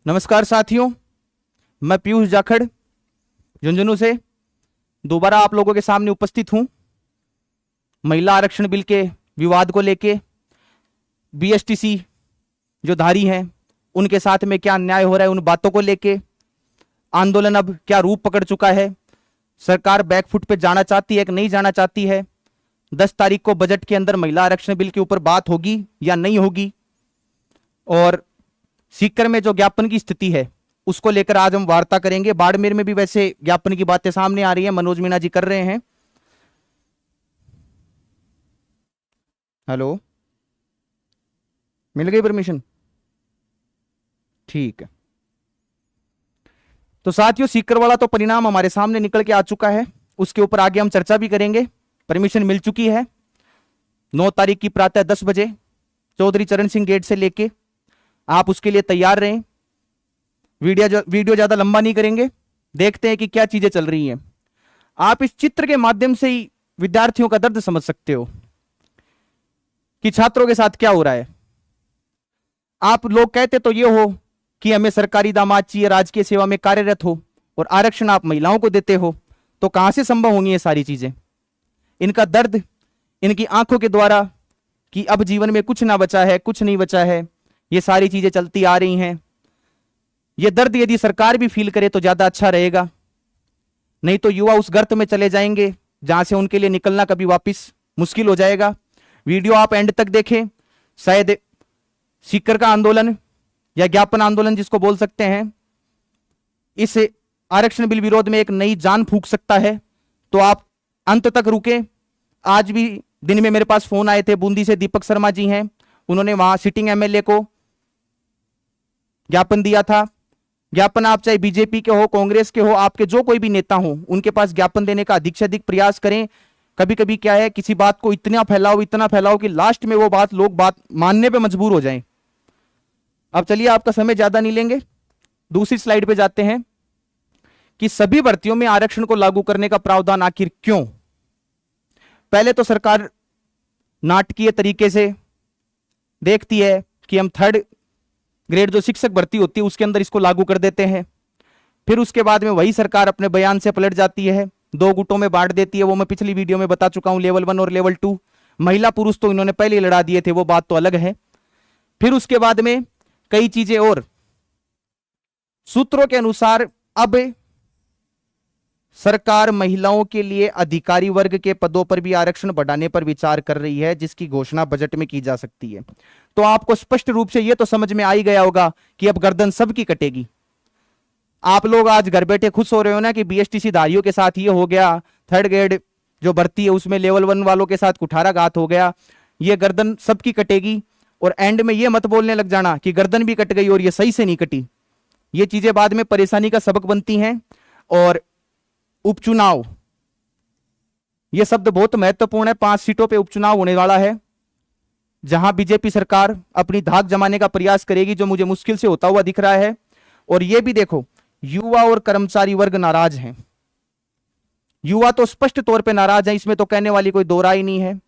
नमस्कार साथियों, मैं पीयूष जाखड़ झुंझुनू से दोबारा आप लोगों के सामने उपस्थित हूं। महिला आरक्षण बिल के विवाद को लेके बीएसटीसी जो धारी हैं उनके साथ में क्या अन्याय हो रहा है, उन बातों को लेके आंदोलन अब क्या रूप पकड़ चुका है, सरकार बैकफुट पे जाना चाहती है कि नहीं जाना चाहती है, 10 तारीख को बजट के अंदर महिला आरक्षण बिल के ऊपर बात होगी या नहीं होगी, और सीकर में जो ज्ञापन की स्थिति है उसको लेकर आज हम वार्ता करेंगे। बाड़मेर में भी वैसे ज्ञापन की बातें सामने आ रही हैं, मनोज मीणा जी कर रहे हैं। हेलो, मिल गई परमिशन? ठीक है। तो साथियों, सीकर वाला तो परिणाम हमारे सामने निकल के आ चुका है, उसके ऊपर आगे हम चर्चा भी करेंगे। परमिशन मिल चुकी है 9 तारीख की प्रातः 10 बजे चौधरी चरण सिंह गेट से लेके, आप उसके लिए तैयार रहें। वीडियो ज्यादा लंबा नहीं करेंगे, देखते हैं कि क्या चीजें चल रही हैं। आप इस चित्र के माध्यम से ही विद्यार्थियों का दर्द समझ सकते हो कि छात्रों के साथ क्या हो रहा है। आप लोग कहते तो ये हो कि हमें सरकारी दामाद चाहिए, राजकीय सेवा में कार्यरत हो, और आरक्षण आप महिलाओं को देते हो, तो कहां से संभव होंगी ये सारी चीजें। इनका दर्द इनकी आंखों के द्वारा कि अब जीवन में कुछ ना बचा है, कुछ नहीं बचा है, ये सारी चीजें चलती आ रही हैं। ये दर्द यदि सरकार भी फील करे तो ज्यादा अच्छा रहेगा, नहीं तो युवा उस गर्त में चले जाएंगे जहां से उनके लिए निकलना कभी वापस मुश्किल हो जाएगा। वीडियो आप एंड तक देखें, शायद सीकर का आंदोलन या ज्ञापन आंदोलन जिसको बोल सकते हैं, इस आरक्षण बिल विरोध में एक नई जान फूंक सकता है। तो आप अंत तक रुके। आज भी दिन में मेरे पास फोन आए थे, बूंदी से दीपक शर्मा जी हैं, उन्होंने वहां सिटिंग एमएलए को ज्ञापन दिया था। ज्ञापन आप चाहे बीजेपी के हो, कांग्रेस के हो, आपके जो कोई भी नेता हो, उनके पास ज्ञापन देने का अधिक से अधिक प्रयास करें। कभी कभी क्या है, किसी बात को इतना फैलाओ कि लास्ट में वो लोग बात मानने पे मजबूर हो जाएं। अब चलिए, आपका समय ज्यादा नहीं लेंगे, दूसरी स्लाइड पे जाते हैं कि सभी भर्तियों में आरक्षण को लागू करने का प्रावधान आखिर क्यों। पहले तो सरकार नाटकीय तरीके से देखती है कि हम 3rd ग्रेड जो शिक्षक भर्ती होती है उसके अंदर इसको लागू कर देते हैं। फिर उसके बाद में वही सरकार अपने बयान से पलट जाती है, 2 गुटों में बांट देती है। वो मैं पिछली वीडियो में बता चुका हूं, लेवल 1 और लेवल 2। महिला पुरुष तो इन्होंने पहले ही लड़ा दिए थे, वो बात तो अलग है। फिर उसके बाद में कई चीजें और सूत्रों के अनुसार अब सरकार महिलाओं के लिए अधिकारी वर्ग के पदों पर भी आरक्षण बढ़ाने पर विचार कर रही है, जिसकी घोषणा बजट में की जा सकती है। तो आपको स्पष्ट रूप से यह तो समझ में आ ही गया होगा कि अब गर्दन सबकी कटेगी। आप लोग आज घर बैठे खुश हो रहे हो ना कि बीएसटीसी धारियों के साथ ये हो गया, 3rd ग्रेड जो भर्ती है उसमें लेवल 1 वालों के साथ कुठाराघात हो गया। ये गर्दन सबकी कटेगी, और एंड में ये मत बोलने लग जाना कि गर्दन भी कट गई और ये सही से नहीं कटी। ये चीजें बाद में परेशानी का सबक बनती हैं। और उपचुनाव, यह शब्द बहुत महत्वपूर्ण है। 5 सीटों पे उपचुनाव होने वाला है, जहां बीजेपी सरकार अपनी धाक जमाने का प्रयास करेगी, जो मुझे मुश्किल से होता हुआ दिख रहा है। और यह भी देखो, युवा और कर्मचारी वर्ग नाराज हैं। युवा तो स्पष्ट तौर पे नाराज है, इसमें तो कहने वाली कोई दो राय नहीं है।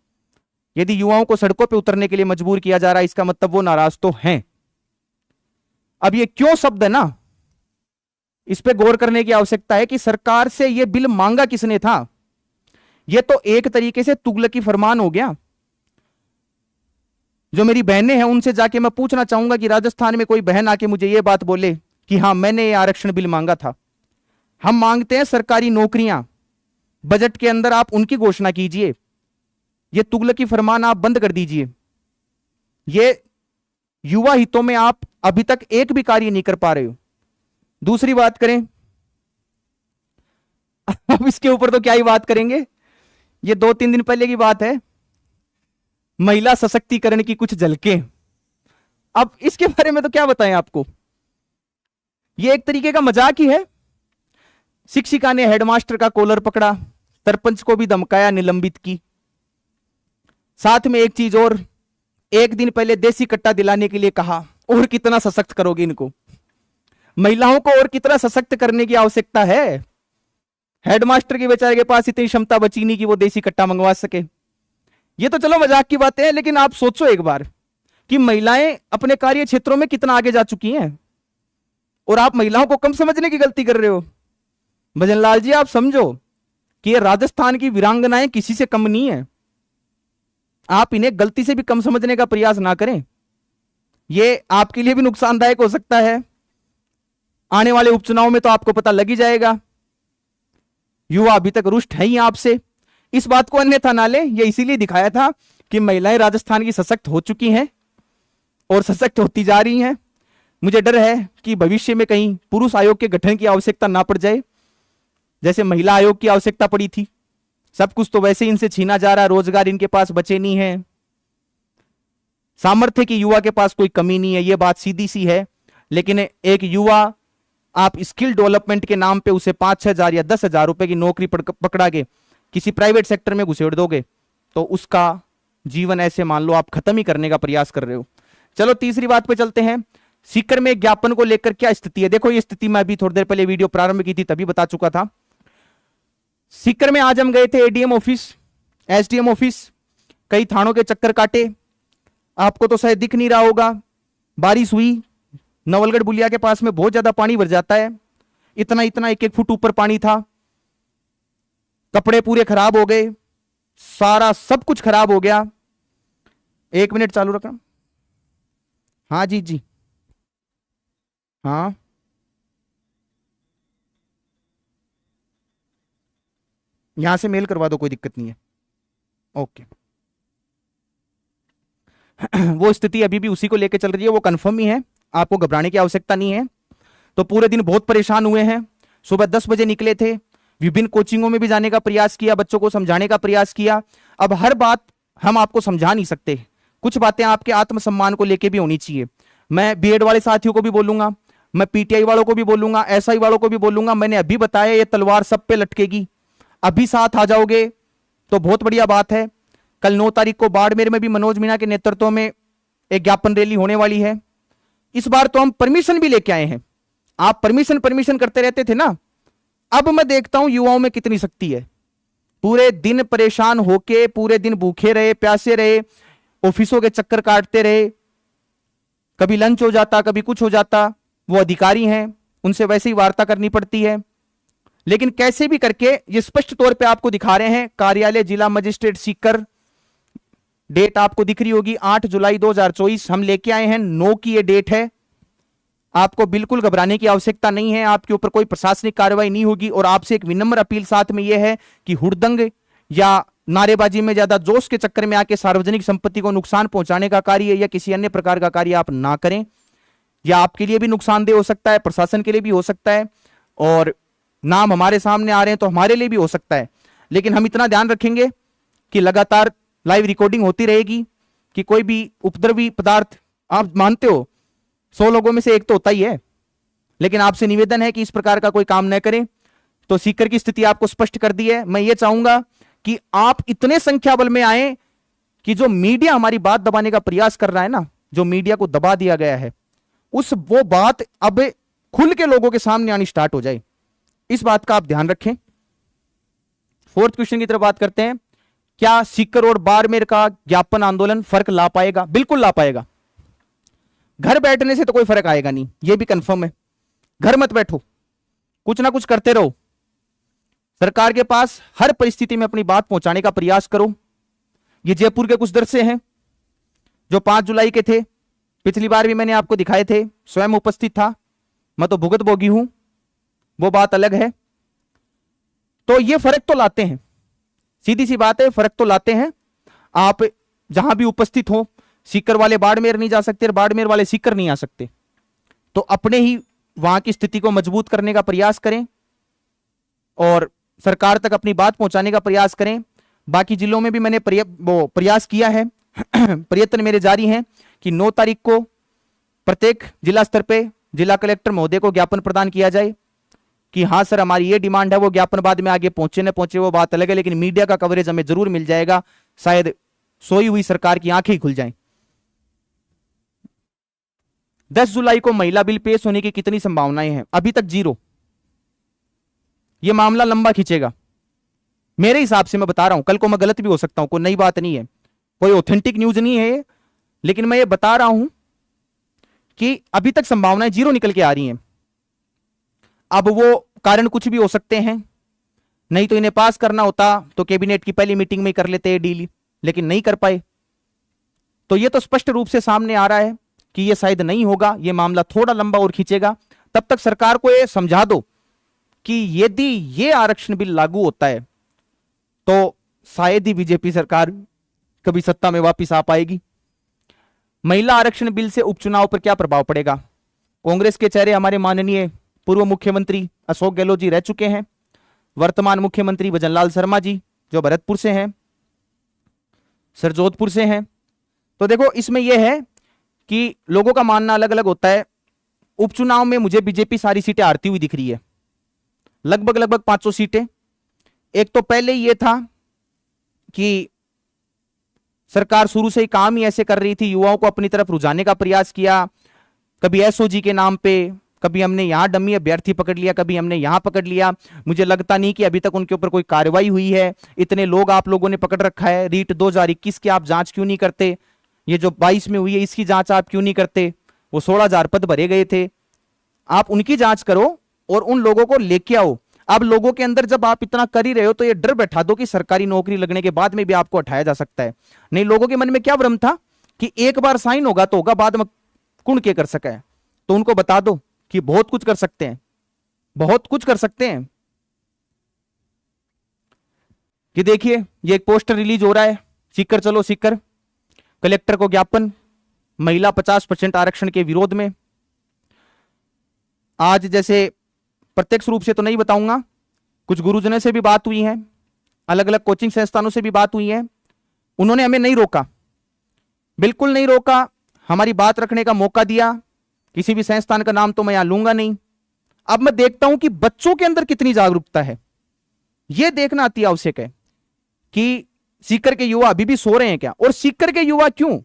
यदि युवाओं को सड़कों पे उतरने के लिए मजबूर किया जा रहा है, इसका मतलब वो नाराज तो हैं। अब ये क्यों शब्द है ना, इस पे गौर करने की आवश्यकता है कि सरकार से यह बिल मांगा किसने था। यह तो एक तरीके से तुगलकी फरमान हो गया। जो मेरी बहनें हैं उनसे जाके मैं पूछना चाहूंगा कि राजस्थान में कोई बहन आके मुझे यह बात बोले कि हां मैंने ये आरक्षण बिल मांगा था। हम मांगते हैं सरकारी नौकरियां, बजट के अंदर आप उनकी घोषणा कीजिए। यह तुगलकी फरमान आप बंद कर दीजिए। ये युवा हितों में आप अभी तक एक भी कार्य नहीं कर पा रहे हो। दूसरी बात करें, अब इसके ऊपर तो क्या ही बात करेंगे, ये 2-3 दिन पहले की बात है, महिला सशक्तिकरण की कुछ झलकें। अब इसके बारे में तो क्या बताएं आपको, ये एक तरीके का मजाक ही है। शिक्षिका ने हेडमास्टर का कॉलर पकड़ा, सरपंच को भी धमकाया, निलंबित की। साथ में एक चीज और, एक दिन पहले देसी कट्टा दिलाने के लिए कहा। और कितना सशक्त करोगे इनको, महिलाओं को और कितना सशक्त करने की आवश्यकता है। हेडमास्टर के बेचारे के पास इतनी क्षमता बची नहीं कि वो देसी कट्टा मंगवा सके। ये तो चलो मजाक की बातें हैं, लेकिन आप सोचो एक बार कि महिलाएं अपने कार्य क्षेत्रों में कितना आगे जा चुकी हैं। और आप महिलाओं को कम समझने की गलती कर रहे हो। भजनलाल जी, आप समझो कि ये राजस्थान की वीरांगनाएं किसी से कम नहीं है। आप इन्हें गलती से भी कम समझने का प्रयास ना करें, ये आपके लिए भी नुकसानदायक हो सकता है। आने वाले उपचुनाव में तो आपको पता लग ही जाएगा। युवा अभी तक रुष्ट है ही आपसे। इस बात को अन्यथा ना ले, ये इसीलिए दिखाया था कि महिलाएं राजस्थान की सशक्त हो चुकी हैं और सशक्त होती जा रही हैं। मुझे डर है कि भविष्य में कहीं पुरुष आयोग के गठन की आवश्यकता ना पड़ जाए, जैसे महिला आयोग की आवश्यकता पड़ी थी। सब कुछ तो वैसे ही इनसे छीना जा रहा है, रोजगार इनके पास बचे नहीं है, सामर्थ्य की युवा के पास कोई कमी नहीं है, ये बात सीधी सी है। लेकिन एक युवा आप स्किल डेवलपमेंट के नाम पे उसे 5-6 हजार या 10,000 रुपए की नौकरी पकड़ा के किसी प्राइवेट सेक्टर में घुसेड़ दोगे तो उसका जीवन ऐसे मान लो आप खत्म ही करने का प्रयास कर रहे हो। चलो तीसरी बात पे चलते हैं। सीकर में ज्ञापन को लेकर क्या स्थिति है? देखो ये स्थिति मैं अभी थोड़ी देर पहले वीडियो प्रारंभ की थी तभी बता चुका था। सीकर में आज हम गए थे एडीएम ऑफिस, एसडीएम ऑफिस, कई थानों के चक्कर काटे। आपको तो शायद दिख नहीं रहा होगा, बारिश हुई, नवलगढ़ बुलिया के पास में बहुत ज्यादा पानी भर जाता है। इतना इतना 1-1 फुट ऊपर पानी था। कपड़े पूरे खराब हो गए, सारा सब कुछ खराब हो गया। 1 मिनट चालू रखना। हाँ जी जी, हाँ यहां से मेल करवा दो, कोई दिक्कत नहीं है। ओके वो स्थिति अभी भी उसी को लेकर चल रही है, वो कंफर्म ही है, आपको घबराने की आवश्यकता नहीं है। तो पूरे दिन बहुत परेशान हुए हैं। सुबह 10 बजे निकले थे, विभिन्न कोचिंगों में भी जाने का प्रयास किया, बच्चों को समझाने का प्रयास किया। अब हर बात हम आपको समझा नहीं सकते, कुछ बातें आपके आत्मसम्मान को लेकर भी होनी चाहिए। मैं बीएड वाले साथियों को भी बोलूंगा, मैं पीटीआई वालों को भी बोलूंगा, एसआई वालों को भी बोलूंगा। मैंने अभी बताया ये तलवार सब पे लटकेगी, अभी साथ आ जाओगे तो बहुत बढ़िया बात है। कल 9 तारीख को बाड़मेर में भी मनोज मीणा के नेतृत्व में एक ज्ञापन रैली होने वाली है। इस बार तो हम परमिशन भी लेके आए हैं। आप परमिशन करते रहते थे ना, अब मैं देखता हूं युवाओं में कितनी शक्ति है। पूरे दिन परेशान होके, पूरे दिन भूखे रहे, प्यासे रहे, ऑफिसों के चक्कर काटते रहे, कभी लंच हो जाता, कभी कुछ हो जाता। वो अधिकारी हैं, उनसे वैसे ही वार्ता करनी पड़ती है, लेकिन कैसे भी करके ये स्पष्ट तौर पे आपको दिखा रहे हैं। कार्यालय जिला मजिस्ट्रेट सीकर, डेट आपको दिख रही होगी 8 जुलाई 2024 हम लेके आए हैं। 9 की ये डेट है। आपको बिल्कुल घबराने की आवश्यकता नहीं है, आपके ऊपर कोई प्रशासनिक कार्रवाई नहीं होगी। और आपसे एक विनम्र अपील साथ में यह है कि हुड़दंग या नारेबाजी में ज्यादा जोश के चक्कर में आके सार्वजनिक संपत्ति को नुकसान पहुंचाने का कार्य या किसी अन्य प्रकार का कार्य आप ना करें। यह आपके लिए भी नुकसानदेह हो सकता है, प्रशासन के लिए भी हो सकता है, और नाम हमारे सामने आ रहे हैं तो हमारे लिए भी हो सकता है। लेकिन हम इतना ध्यान रखेंगे कि लगातार लाइव रिकॉर्डिंग होती रहेगी कि कोई भी उपद्रवी पदार्थ, आप मानते हो 100 लोगों में से एक तो होता ही है, लेकिन आपसे निवेदन है कि इस प्रकार का कोई काम न करें। तो सीकर की स्थिति आपको स्पष्ट कर दी है। मैं ये चाहूंगा कि आप इतने संख्या बल में आए कि जो मीडिया हमारी बात दबाने का प्रयास कर रहा है ना, जो मीडिया को दबा दिया गया है, वो बात अब खुल के लोगों के सामने आनी स्टार्ट हो जाए। इस बात का आप ध्यान रखें। 4th क्वेश्चन की तरफ बात करते हैं। क्या सीकर और बाड़मेर का ज्ञापन आंदोलन फर्क ला पाएगा? बिल्कुल ला पाएगा। घर बैठने से तो कोई फर्क आएगा नहीं, यह भी कंफर्म है। घर मत बैठो, कुछ ना कुछ करते रहो। सरकार के पास हर परिस्थिति में अपनी बात पहुंचाने का प्रयास करो। ये जयपुर के कुछ दृश्य हैं जो 5 जुलाई के थे, पिछली बार भी मैंने आपको दिखाए थे, स्वयं उपस्थित था। मैं तो भुगतभोगी हूं, वो बात अलग है। तो ये फर्क तो लाते हैं, सीधी सी बात है, फर्क तो लाते हैं। आप जहां भी उपस्थित हो, सीकर वाले बाड़मेर नहीं जा सकते, बाड़मेर वाले सीकर नहीं आ सकते, तो अपने ही वहां की स्थिति को मजबूत करने का प्रयास करें और सरकार तक अपनी बात पहुंचाने का प्रयास करें। बाकी जिलों में भी मैंने प्रयास किया है, प्रयत्न मेरे जारी हैं कि 9 तारीख को प्रत्येक जिला स्तर पे जिला कलेक्टर महोदय को ज्ञापन प्रदान किया जाए कि हाँ सर हमारी ये डिमांड है। वो ज्ञापन बाद में आगे पहुंचे न पहुंचे वो बात अलग है, लेकिन मीडिया का कवरेज हमें जरूर मिल जाएगा। शायद सोई हुई सरकार की आंखें ही खुल जाएं। 10 जुलाई को महिला बिल पेश होने की कितनी संभावनाएं हैं? अभी तक 0। यह मामला लंबा खींचेगा मेरे हिसाब से, मैं बता रहा हूं। कल को मैं गलत भी हो सकता हूं, कोई नई बात नहीं है, कोई ऑथेंटिक न्यूज नहीं है, लेकिन मैं ये बता रहा हूं कि अभी तक संभावनाएं 0 निकल के आ रही हैं। अब वो कारण कुछ भी हो सकते हैं, नहीं तो इन्हें पास करना होता तो कैबिनेट की पहली मीटिंग में कर लेते डील, लेकिन नहीं कर पाए। तो ये तो स्पष्ट रूप से सामने आ रहा है कि ये शायद नहीं होगा, ये मामला थोड़ा लंबा और खींचेगा। तब तक सरकार को ये समझा दो कि यदि ये आरक्षण बिल लागू होता है तो शायद ही बीजेपी सरकार कभी सत्ता में वापस आ पाएगी। महिला आरक्षण बिल से उपचुनाव पर क्या प्रभाव पड़ेगा? कांग्रेस के चेहरे हमारे माननीय पूर्व मुख्यमंत्री अशोक गहलोत जी रह चुके हैं, वर्तमान मुख्यमंत्री भजनलाल शर्मा जी जो भरतपुर से हैं, सरजोधपुर से हैं। तो देखो इसमें यह है कि लोगों का मानना अलग अलग होता है। उपचुनाव में मुझे बीजेपी सारी सीटें हारती हुई दिख रही है, लगभग 500 सीटें। एक तो पहले यह था कि सरकार शुरू से ही काम ही ऐसे कर रही थी, युवाओं को अपनी तरफ रुझाने का प्रयास किया, कभी एसओजी के नाम पे, कभी हमने यहां डमी अभ्यर्थी पकड़ लिया, कभी हमने यहां पकड़ लिया। मुझे लगता नहीं कि अभी तक उनके ऊपर कोई कार्रवाई हुई है। इतने लोग आप लोगों ने पकड़ रखा है, रीट 2021 की आप जांच क्यों नहीं करते? ये जो 22 में हुई है इसकी जांच आप क्यों नहीं करते? वो 16,000 पद भरे गए थे, आप उनकी जांच करो और उन लोगों को लेके आओ। अब लोगों के अंदर जब आप इतना कर ही रहे हो तो ये डर बैठा दो कि सरकारी नौकरी लगने के बाद में भी आपको हटाया जा सकता है। नहीं, लोगों के मन में क्या भ्रम था कि एक बार साइन होगा तो होगा, बाद में कौन के कर सका है। तो उनको बता दो कि बहुत कुछ कर सकते हैं, बहुत कुछ कर सकते हैं। कि देखिए ये एक पोस्टर रिलीज हो रहा है, सीकर चलो सीकर, कलेक्टर को ज्ञापन महिला 50% आरक्षण के विरोध में। आज जैसे प्रत्यक्ष रूप से तो नहीं बताऊंगा, कुछ गुरुजनों से भी बात हुई है, अलग अलग कोचिंग संस्थानों से भी बात हुई है। उन्होंने हमें नहीं रोका, बिल्कुल नहीं रोका, हमारी बात रखने का मौका दिया। किसी भी संस्थान का नाम तो मैं यहां लूंगा नहीं। अब मैं देखता हूं कि बच्चों के अंदर कितनी जागरूकता है, यह देखना अति आवश्यक है कि सीकर के युवा अभी भी सो रहे हैं क्या? और सीकर के युवा क्यों?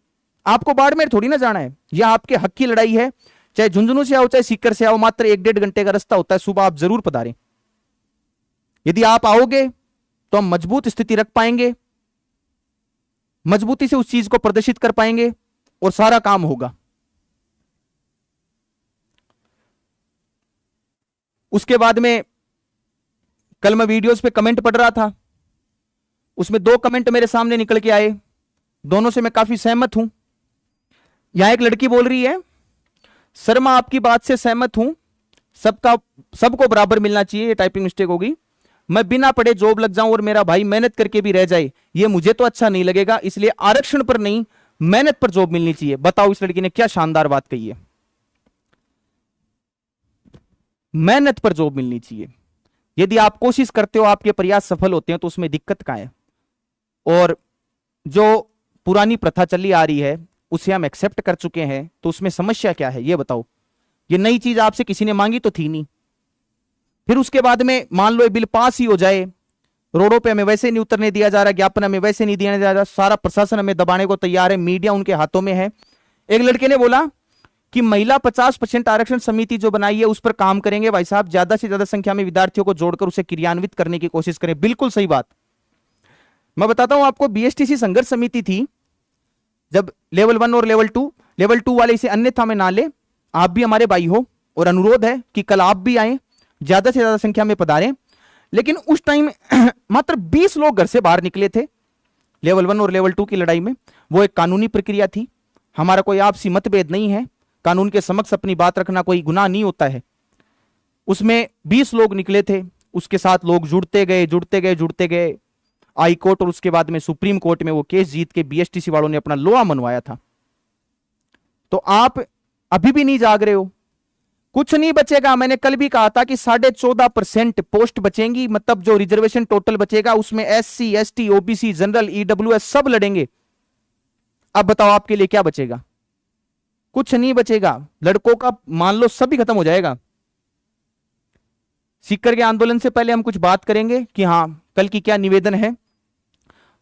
आपको बाड़मेर थोड़ी ना जाना है, यह आपके हक की लड़ाई है। चाहे झुंझुनू से आओ चाहे सीकर से आओ, मात्र 1-1.5 घंटे का रास्ता होता है। सुबह आप जरूर पधारें। यदि आप आओगे तो हम मजबूत स्थिति रख पाएंगे, मजबूती से उस चीज को प्रदर्शित कर पाएंगे और सारा काम होगा। उसके बाद में कल मैं वीडियोस पे कमेंट पढ़ रहा था, उसमें 2 कमेंट मेरे सामने निकल के आए, दोनों से मैं काफी सहमत हूं। यहां एक लड़की बोल रही है, शर्मा आपकी बात से सहमत हूं, सबको बराबर मिलना चाहिए। ये टाइपिंग मिस्टेक होगी। मैं बिना पढ़े जॉब लग जाऊं और मेरा भाई मेहनत करके भी रह जाए, ये मुझे तो अच्छा नहीं लगेगा, इसलिए आरक्षण पर नहीं मेहनत पर जॉब मिलनी चाहिए। बताओ इस लड़की ने क्या शानदार बात कही है। मेहनत पर जॉब मिलनी चाहिए। यदि आप कोशिश करते हो, आपके प्रयास सफल होते हैं, तो उसमें दिक्कत क्या है? और जो पुरानी प्रथा चली आ रही है उसे हम एक्सेप्ट कर चुके हैं, तो उसमें समस्या क्या है ये बताओ। ये नई चीज आपसे किसी ने मांगी तो थी नहीं। फिर उसके बाद में मान लो ये बिल पास ही हो जाए, रोडों पे हमें वैसे नहीं उतरने दिया जा रहा, ज्ञापन हमें वैसे नहीं दिया जा रहा, सारा प्रशासन हमें दबाने को तैयार है, मीडिया उनके हाथों में है। एक लड़के ने बोला कि महिला 50% आरक्षण समिति जो बनाई है उस पर काम करेंगे। भाई साहब, ज्यादा से ज्यादा संख्या में विद्यार्थियों को जोड़कर उसे क्रियान्वित करने की कोशिश करें। बिल्कुल सही बात। मैं बताता हूं आपको, बीएसटीसी संघर्ष समिति थी, जब लेवल 1 और लेवल 2 वाले इसे अन्यथा में ना ले। आप भी हमारे भाई हो और अनुरोध है कि कल आप भी आए, ज्यादा से ज्यादा संख्या में पधारें। लेकिन उस टाइम मात्र 20 लोग घर से बाहर निकले थे लेवल 1 और लेवल 2 की लड़ाई में। वो एक कानूनी प्रक्रिया थी, हमारा कोई आपसी मतभेद नहीं है, कानून के समक्ष अपनी बात रखना कोई गुनाह नहीं होता है। उसमें 20 लोग निकले थे, उसके साथ लोग जुड़ते गए हाई कोर्ट और उसके बाद में सुप्रीम कोर्ट में वो केस जीत के बीएसटीसी वालों ने अपना लोहा मनवाया था। तो आप अभी भी नहीं जाग रहे हो, कुछ नहीं बचेगा। मैंने कल भी कहा था कि 14.5% पोस्ट बचेंगी, मतलब जो रिजर्वेशन टोटल बचेगा उसमें SC ST OBC general EWS सब लड़ेंगे। अब बताओ आपके लिए क्या बचेगा? कुछ नहीं बचेगा। लड़कों का मान लो सभी खत्म हो जाएगा। सीकर के आंदोलन से पहले हम कुछ बात करेंगे कि हाँ कल की क्या निवेदन है।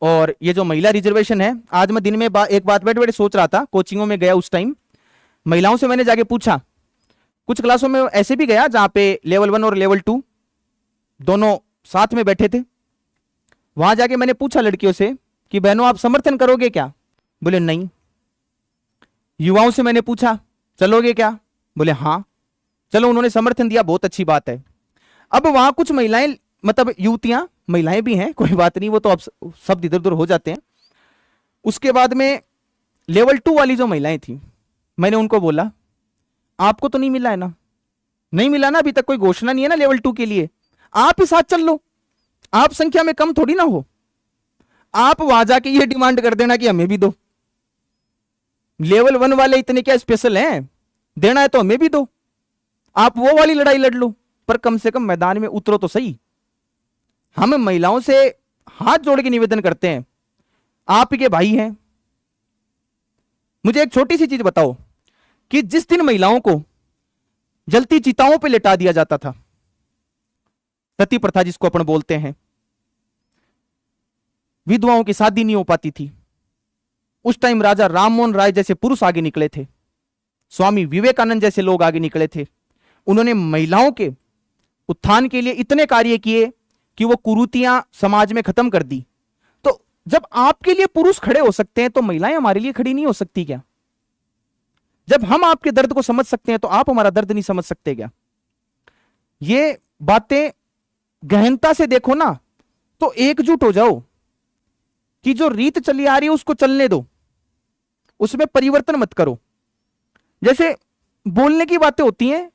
और ये जो महिला रिजर्वेशन है, आज मैं दिन में एक बात बैठे बैठे सोच रहा था, कोचिंगों में गया उस टाइम महिलाओं से मैंने जाके पूछा, कुछ क्लासों में ऐसे भी गया जहां पे लेवल 1 और लेवल 2 दोनों साथ में बैठे थे। वहां जाके मैंने पूछा लड़कियों से कि बहनों आप समर्थन करोगे क्या? बोले नहीं। युवाओं से मैंने पूछा चलोगे क्या? बोले हाँ। चलो उन्होंने समर्थन दिया, बहुत अच्छी बात है। अब वहां कुछ महिलाएं, मतलब युवतियां, महिलाएं भी हैं, कोई बात नहीं, वो तो अब शब्द इधर उधर हो जाते हैं। उसके बाद में लेवल 2 वाली जो महिलाएं थी, मैंने उनको बोला आपको तो नहीं मिला है ना, नहीं मिला ना, अभी तक कोई घोषणा नहीं है ना लेवल 2 के लिए, आप ही साथ चल लो, आप संख्या में कम थोड़ी ना हो, आप वहां जाके ये डिमांड कर देना कि हमें भी दो, लेवल 1 वाले इतने क्या स्पेशल हैं, देना है तो हमें भी दो, आप वो वाली लड़ाई लड़ लो, पर कम से कम मैदान में उतरो तो सही। हम महिलाओं से हाथ जोड़ के निवेदन करते हैं, आप के भाई हैं। मुझे एक छोटी सी चीज बताओ कि जिस दिन महिलाओं को जलती चिताओं पे लिटा दिया जाता था, सती प्रथा जिसको अपन बोलते हैं, विधवाओं की शादी नहीं हो पाती थी, उस टाइम राजा राममोहन राय जैसे पुरुष आगे निकले थे, स्वामी विवेकानंद जैसे लोग आगे निकले थे, उन्होंने महिलाओं के उत्थान के लिए इतने कार्य किए कि वो कुरीतियां समाज में खत्म कर दी। तो जब आपके लिए पुरुष खड़े हो सकते हैं तो महिलाएं हमारे लिए खड़ी नहीं हो सकती क्या? जब हम आपके दर्द को समझ सकते हैं तो आप हमारा दर्द नहीं समझ सकते क्या? ये बातें गहनता से देखो ना, तो एकजुट हो जाओ कि जो रीत चली आ रही है उसको चलने दो, उसमें परिवर्तन मत करो। जैसे बोलने की बातें होती हैं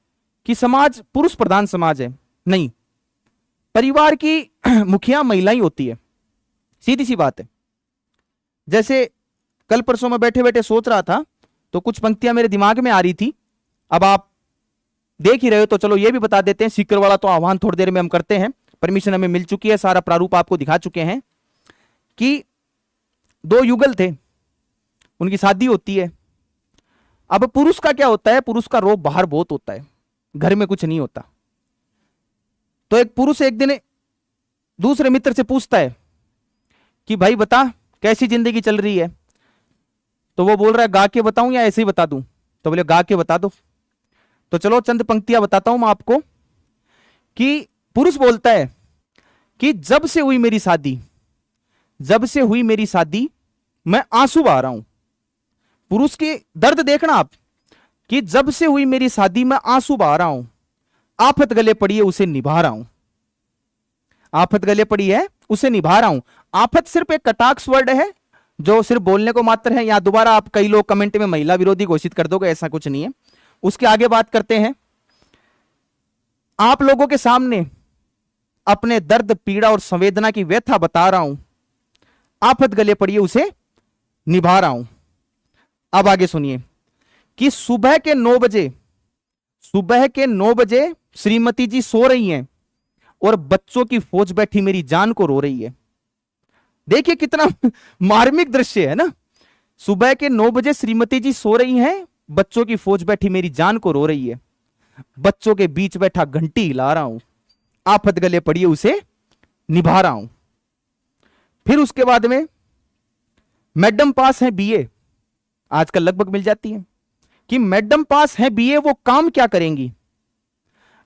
कि समाज पुरुष प्रधान समाज है, नहीं, परिवार की मुखिया महिला ही होती है, सीधी सी बात है। जैसे कल परसों में बैठे बैठे सोच रहा था तो कुछ पंक्तियां मेरे दिमाग में आ रही थी, अब आप देख ही रहे हो तो चलो ये भी बता देते हैं। सीकर वाला तो आह्वान थोड़ी देर में हम करते हैं, परमिशन हमें मिल चुकी है, सारा प्रारूप आपको दिखा चुके हैं कि 2 युगल थे, उनकी शादी होती है। अब पुरुष का क्या होता है, पुरुष का रोब बाहर बहुत होता है, घर में कुछ नहीं होता। तो एक पुरुष एक दिन दूसरे मित्र से पूछता है कि भाई बता कैसी जिंदगी चल रही है, तो वो बोल रहा है गा के बताऊं या ऐसे ही बता दूं? तो बोले गा के बता दो। तो चलो चंद पंक्तियां बताता हूं मैं आपको कि पुरुष बोलता है कि जब से हुई मेरी शादी, जब से हुई मेरी शादी मैं आंसू बहा रहा हूं। पुरुष की दर्द देखना आप कि जब से हुई मेरी शादी मैं आंसू बहा रहा हूं, आफत गले पड़ी है उसे निभा रहा हूं, आफत गले पड़ी है उसे निभा रहा हूं। आफत सिर्फ एक कटाक्ष वर्ड है जो सिर्फ बोलने को मात्र है, या दोबारा आप कई लोग कमेंट में महिला विरोधी घोषित कर दोगे, ऐसा कुछ नहीं है। उसके आगे बात करते हैं, आप लोगों के सामने अपने दर्द पीड़ा और संवेदना की व्यथा बता रहा हूं, आफत गले पड़ी है उसे निभा रहा हूं। अब आगे सुनिए कि सुबह के 9 बजे, सुबह के 9 बजे श्रीमती जी सो रही हैं और बच्चों की फौज बैठी मेरी जान को रो रही है। देखिए कितना मार्मिक दृश्य है ना। सुबह के 9 बजे श्रीमती जी सो रही हैं, बच्चों की फौज बैठी मेरी जान को रो रही है, बच्चों के बीच बैठा घंटी हिला रहा हूं, आफत गले पड़ी है उसे निभा रहा हूं। फिर उसके बाद में मैडम पास है बीए, आजकल लगभग मिल जाती है कि मैडम पास है बीए, वो काम क्या करेंगी,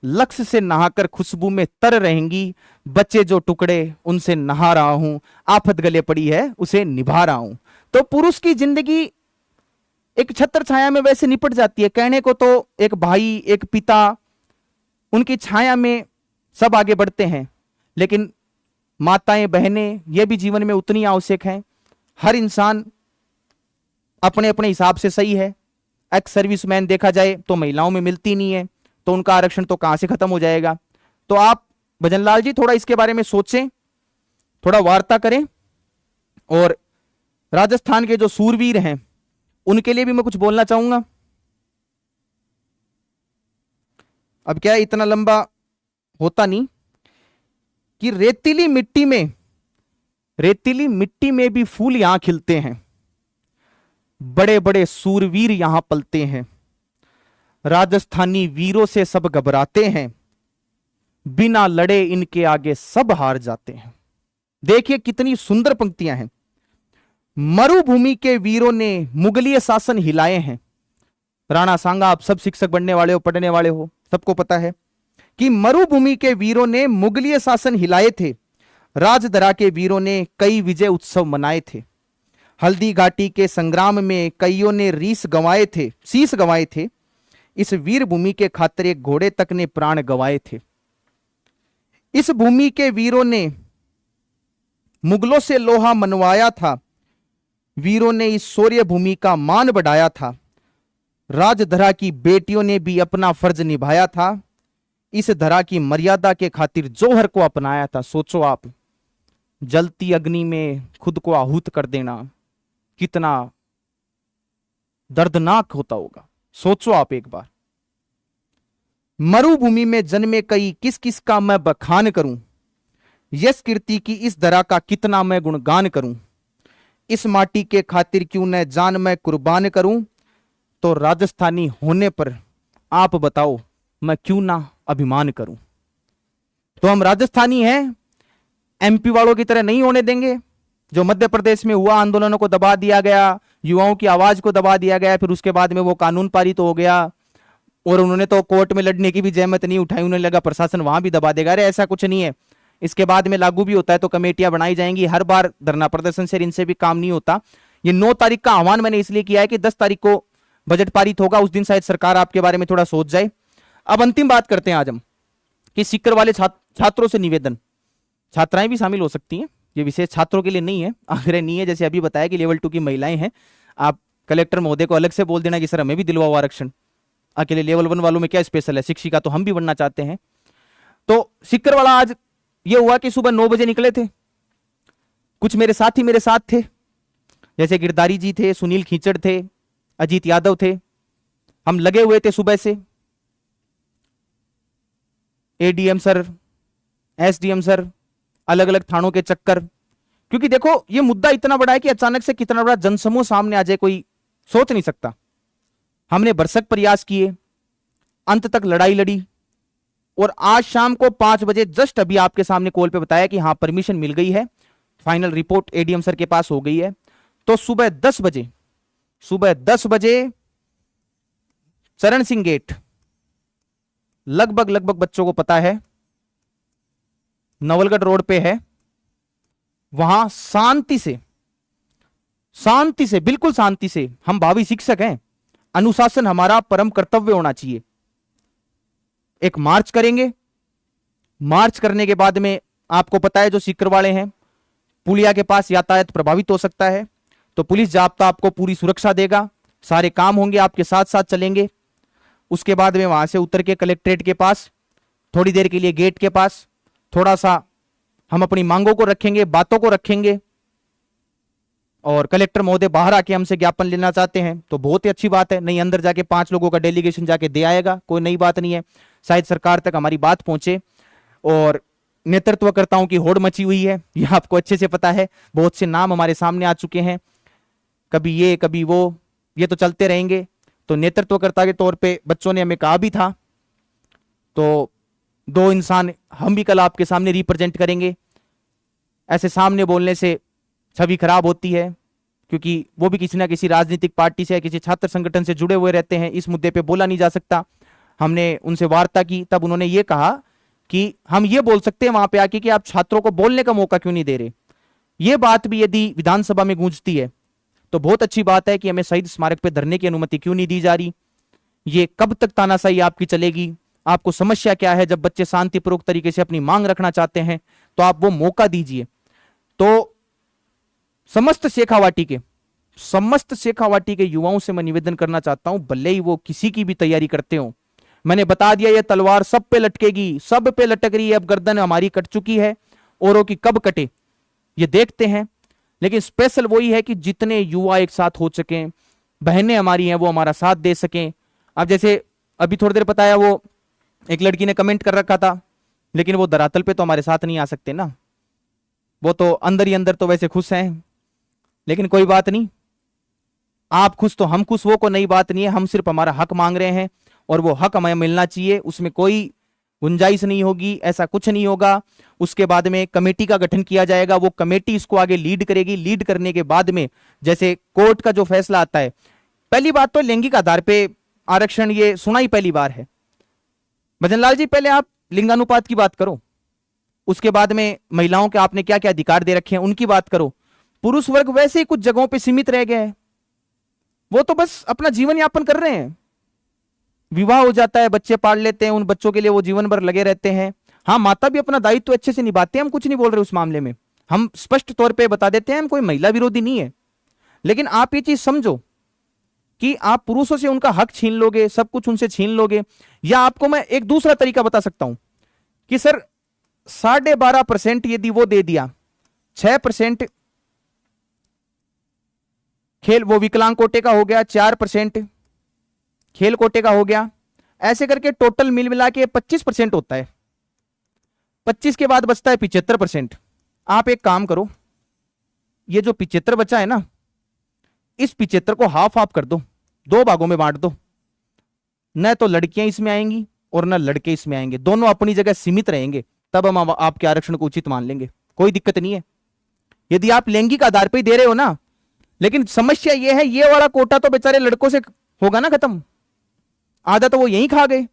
लक्ष्य से नहाकर खुशबू में तर रहेंगी, बच्चे जो टुकड़े उनसे नहा रहा हूं, आफत गले पड़ी है उसे निभा रहा हूं। तो पुरुष की जिंदगी एक छत्र छाया में वैसे निपट जाती है, कहने को तो एक भाई, एक पिता, उनकी छाया में सब आगे बढ़ते हैं, लेकिन माताएं बहनें ये भी जीवन में उतनी आवश्यक हैं। हर इंसान अपने अपने हिसाब से सही है। एक्स सर्विसमैन देखा जाए तो महिलाओं में मिलती नहीं है, तो उनका आरक्षण तो कहां से खत्म हो जाएगा। तो आप भजनलाल जी थोड़ा इसके बारे में सोचें, थोड़ा वार्ता करें, और राजस्थान के जो सूरवीर हैं उनके लिए भी मैं कुछ बोलना चाहूंगा। अब क्या है, इतना लंबा होता नहीं कि रेतीली मिट्टी में भी फूल यहां खिलते हैं, बड़े बड़े सूरवीर यहां पलते हैं, राजस्थानी वीरों से सब घबराते हैं, बिना लड़े इनके आगे सब हार जाते हैं। देखिए कितनी सुंदर पंक्तियां हैं। मरुभूमि के वीरों ने मुगलीय शासन हिलाए हैं। राणा सांगा, आप सब शिक्षक बनने वाले हो, पढ़ने वाले हो, सबको पता है कि मरुभूमि के वीरों ने मुगलीय शासन हिलाए थे, राजधरा के वीरों ने कई विजय उत्सव मनाए थे, हल्दी घाटी के संग्राम में कईयों ने शीश गंवाए थे, इस वीर भूमि के खातिर एक घोड़े तक ने प्राण गंवाए थे। इस भूमि के वीरों ने मुगलों से लोहा मनवाया था, वीरों ने इस शौर्य भूमि का मान बढ़ाया था, राजधरा की बेटियों ने भी अपना फर्ज निभाया था, इस धरा की मर्यादा के खातिर जौहर को अपनाया था। सोचो आप, जलती अग्नि में खुद को आहूत कर देना कितना दर्दनाक होता होगा, सोचो आप एक बार। मरुभूमि में जन्मे कई, किस किस का मैं बखान करूं, यश कीर्ति की इस धरा का कितना मैं गुणगान करूं, इस माटी के खातिर क्यों न जान मैं कुर्बान करूं, तो राजस्थानी होने पर आप बताओ मैं क्यों ना अभिमान करूं। तो हम राजस्थानी हैं, एमपी वालों की तरह नहीं होने देंगे। जो मध्य प्रदेश में हुआ, आंदोलनों को दबा दिया गया, युवाओं की आवाज को दबा दिया गया, फिर उसके बाद में वो कानून पारित हो गया और उन्होंने तो कोर्ट में लड़ने की भी जहमत नहीं उठाई, उन्हें लगा प्रशासन वहां भी दबा देगा। अरे ऐसा कुछ नहीं है, इसके बाद में लागू भी होता है तो कमेटियां बनाई जाएंगी। हर बार धरना प्रदर्शन से इनसे भी काम नहीं होता। ये 9 तारीख का आह्वान मैंने इसलिए किया है कि 10 तारीख को बजट पारित होगा, उस दिन शायद सरकार आपके बारे में थोड़ा सोच जाए। अब अंतिम बात करते हैं आज हम कि सीकर वाले छात्रों से निवेदन, छात्राएं भी शामिल हो सकती हैं, ये विशेष छात्रों के लिए नहीं है, आग्रह नहीं है। जैसे अभी बताया कि लेवल 2 की महिलाएं हैं, आप कलेक्टर महोदय को अलग से बोल देना कि सर हमें भी दिलवाओ आरक्षण। अकेले लेवल 1 वालों में क्या स्पेशल है, शिक्षिका तो हम भी बनना चाहते हैं। तो सीकर वाला आज ये हुआ कि सुबह 9 बजे निकले थे, कुछ मेरे साथी मेरे साथ थे, जैसे गिरधारी जी थे, सुनील खींचड़ थे, अजीत यादव थे। हम लगे हुए थे सुबह से, एडीएम सर, एसडीएम सर, अलग अलग थानों के चक्कर, क्योंकि देखो ये मुद्दा इतना बड़ा है कि अचानक से कितना बड़ा जनसमूह सामने आ जाए कोई सोच नहीं सकता। हमने भरसक प्रयास किए, अंत तक लड़ाई लड़ी और आज शाम को 5 बजे जस्ट अभी आपके सामने कॉल पे बताया कि हाँ परमिशन मिल गई है, फाइनल रिपोर्ट एडीएम सर के पास हो गई है। तो सुबह 10 बजे चरण सिंह गेट, लगभग बच्चों को पता है नवलगढ़ रोड पे है, वहां शांति से बिल्कुल शांति से, हम भावी शिक्षक हैं, अनुशासन हमारा परम कर्तव्य होना चाहिए। एक मार्च करेंगे, मार्च करने के बाद में आपको पता है जो सीकर वाले हैं, पुलिया के पास यातायात प्रभावित हो सकता है, तो पुलिस जाब्ता आपको पूरी सुरक्षा देगा, सारे काम होंगे, आपके साथ साथ चलेंगे। उसके बाद में वहां से उतर के कलेक्ट्रेट के पास थोड़ी देर के लिए गेट के पास थोड़ा सा हम अपनी मांगों को रखेंगे, बातों को रखेंगे, और कलेक्टर महोदय बाहर आके हमसे ज्ञापन लेना चाहते हैं तो बहुत ही अच्छी बात है, नहीं अंदर जाके 5 लोगों का डेलीगेशन जाके दे आएगा, कोई नई बात नहीं है। शायद सरकार तक हमारी बात पहुंचे, और नेतृत्वकर्ताओं की होड़ मची हुई है, यह आपको अच्छे से पता है। बहुत से नाम हमारे सामने आ चुके हैं, कभी ये कभी वो, ये तो चलते रहेंगे। तो नेतृत्वकर्ता के तौर पे बच्चों ने हमें कहा भी था, तो 2 इंसान हम भी कल आपके सामने रिप्रेजेंट करेंगे। ऐसे सामने बोलने से छवि खराब होती है, क्योंकि वो भी किसी ना किसी राजनीतिक पार्टी से, किसी छात्र संगठन से जुड़े हुए रहते हैं, इस मुद्दे पे बोला नहीं जा सकता। हमने उनसे वार्ता की, तब उन्होंने ये कहा कि हम ये बोल सकते हैं वहां पे आके कि आप छात्रों को बोलने का मौका क्यों नहीं दे रहे। ये बात भी यदि विधानसभा में गूंजती है तो बहुत अच्छी बात है कि हमें शहीद स्मारक पे धरने की अनुमति क्यों नहीं दी जा रही। ये कब तक तानाशाही आपकी चलेगी, आपको समस्या क्या है। जब बच्चे शांतिपूर्वक तरीके से अपनी मांग रखना चाहते हैं तो आप वो मौका दीजिए। तो समस्त शेखावाटी के युवाओं से मैं निवेदन करना चाहता हूं, भले ही वो किसी की भी तैयारी करते हो, मैंने बता दिया ये तलवार सब पे लटकेगी, सब पे लटक रही है। अब गर्दन हमारी कट चुकी है, औरों की कब कटे ये देखते हैं। लेकिन स्पेशल वही है कि जितने युवा एक साथ हो सकें, बहनें हमारी हैं वो हमारा साथ दे सकें। अब जैसे अभी थोड़ी देर बताया, वो एक लड़की ने कमेंट कर रखा था, लेकिन वो धरातल पे तो हमारे साथ नहीं आ सकते ना, वो तो अंदर ही अंदर तो वैसे खुश हैं। लेकिन कोई बात नहीं, आप खुश तो हम खुश, वो को नई बात नहीं है। हम सिर्फ हमारा हक मांग रहे हैं और वो हक हमें मिलना चाहिए, उसमें कोई गुंजाइश नहीं होगी, ऐसा कुछ नहीं होगा। उसके बाद में कमेटी का गठन किया जाएगा, वो कमेटी इसको आगे लीड करेगी। लीड करने के बाद में जैसे कोर्ट का जो फैसला आता है, पहली बात तो लैंगिक आधार पे आरक्षण ये सुना ही पहली बार है। भजनलाल जी, पहले आप लिंगानुपात की बात करो, उसके बाद में महिलाओं के आपने क्या क्या अधिकार दे रखे हैं उनकी बात करो। पुरुष वर्ग वैसे ही कुछ जगहों पे सीमित रह गया है, वो तो बस अपना जीवन यापन कर रहे हैं, विवाह हो जाता है, बच्चे पाल लेते हैं, उन बच्चों के लिए वो जीवन भर लगे रहते हैं। हाँ, माता भी अपना दायित्व तो अच्छे से निभाते हैं, हम कुछ नहीं बोल रहे उस मामले में, हम स्पष्ट तौर पे बता देते हैं हम कोई महिला विरोधी नहीं है। लेकिन आप ये चीज समझो कि आप पुरुषों से उनका हक छीन लोगे, सब कुछ उनसे छीन लोगे। या आपको मैं एक दूसरा तरीका बता सकता हूं कि सर 12.5% यदि वो दे दिया, 6% खेल वो विकलांग कोटे का हो गया, 4% खेल कोटे का हो गया, ऐसे करके टोटल मिल मिला के 25% होता है। 25 के बाद बचता है 75%। आप एक काम करो, ये जो 75 बचा है ना, इस 75 को हाफ हाफ कर दो, 2 भागों में बांट दो। न तो लड़कियां इसमें आएंगी और न लड़के इसमें आएंगे, दोनों अपनी जगह सीमित रहेंगे, तब हम आपके आरक्षण को उचित मान लेंगे, कोई दिक्कत नहीं है। यदि आप लैंगिक आधार पर ही दे रहे हो ना, लेकिन समस्या यह है ये वाला कोटा तो बेचारे लड़कों से होगा ना खत्म, आधा तो वो यहीं खा गए।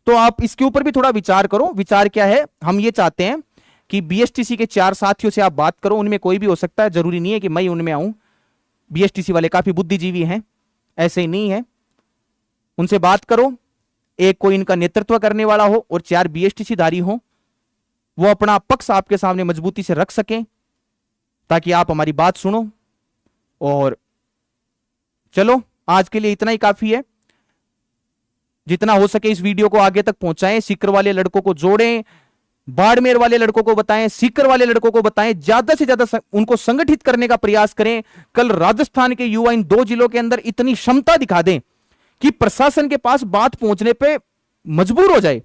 तो आप इसके ऊपर भी थोड़ा विचार करो। विचार क्या है, हम ये चाहते हैं कि बीएसटीसी के 4 साथियों से आप बात करो, उनमें कोई भी हो सकता है, जरूरी नहीं है कि मैं उनमें आऊं, बीएसटीसी वाले काफी बुद्धिजीवी हैं, ऐसे ही नहीं है। उनसे बात करो, एक कोई इनका नेतृत्व करने वाला हो और 4 बीएसटीसी धारी हो, वो अपना पक्ष आपके सामने मजबूती से रख सकें, ताकि आप हमारी बात सुनो। और चलो आज के लिए इतना ही काफी है। जितना हो सके इस वीडियो को आगे तक पहुंचाएं, सीकर वाले लड़कों को जोड़ें, बाड़मेर वाले लड़कों को बताएं, सीकर वाले लड़कों को बताएं, ज्यादा से ज्यादा उनको संगठित करने का प्रयास करें। कल राजस्थान के युवा इन 2 जिलों के अंदर इतनी क्षमता दिखा दें कि प्रशासन के पास बात पहुंचने पे मजबूर हो जाए।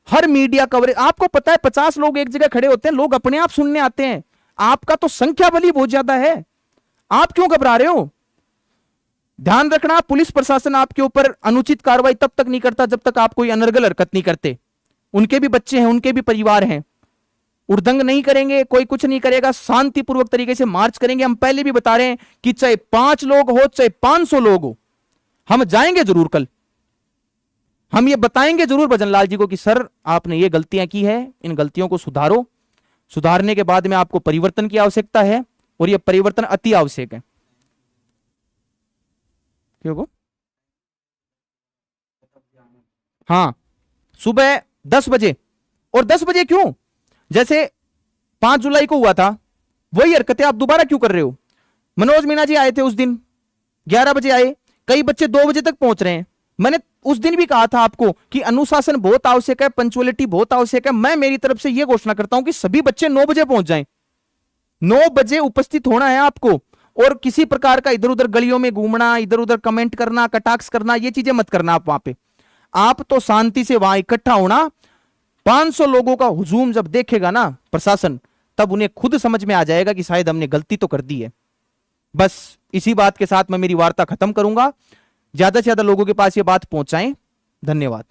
हर मीडिया कवरेज, आपको पता है 50 लोग एक जगह खड़े होते हैं, लोग अपने आप सुनने आते हैं। आपका तो संख्या बल ही बहुत ज्यादा है, आप क्यों घबरा रहे हो? ध्यान रखना, पुलिस प्रशासन आपके ऊपर अनुचित कार्रवाई तब तक नहीं करता जब तक आप कोई अनर्गल हरकत नहीं करते। उनके भी बच्चे हैं, उनके भी परिवार हैं, उर्दंग नहीं करेंगे, कोई कुछ नहीं करेगा, शांतिपूर्वक तरीके से मार्च करेंगे। हम पहले भी बता रहे हैं कि चाहे 5 लोग हो चाहे 500 लोग हो, हम जाएंगे जरूर। कल हम ये बताएंगे जरूर भजनलाल जी को कि सर आपने ये गलतियां की है, इन गलतियों को सुधारो। सुधारने के बाद में आपको परिवर्तन की आवश्यकता है और यह परिवर्तन अति आवश्यक है। क्यों? हाँ, सुबह 10 बजे। और 10 बजे क्यों? जैसे 5 जुलाई को हुआ था, वही हरकतें आप दोबारा क्यों कर रहे हो? मनोज मीणा जी आए थे उस दिन, 11 बजे आए, कई बच्चे 2 बजे तक पहुंच रहे हैं। मैंने उस दिन भी कहा था आपको कि अनुशासन बहुत आवश्यक है, पंक्चुअलिटी बहुत आवश्यक है। मैं मेरी तरफ से यह घोषणा करता हूं कि सभी बच्चे 9 बजे पहुंच जाएं। 9 बजे उपस्थित होना है आपको, और किसी प्रकार का इधर उधर गलियों में घूमना, इधर उधर कमेंट करना, कटाक्ष करना, ये चीजें मत करना आप वहां पे। आप तो शांति से वहां इकट्ठा होना। 500 लोगों का हुजूम जब देखेगा ना प्रशासन, तब उन्हें खुद समझ में आ जाएगा कि शायद हमने गलती तो कर दी है। बस इसी बात के साथ मैं मेरी वार्ता खत्म करूंगा। ज्यादा से ज्यादा लोगों के पास ये बात पहुंचाएं। धन्यवाद।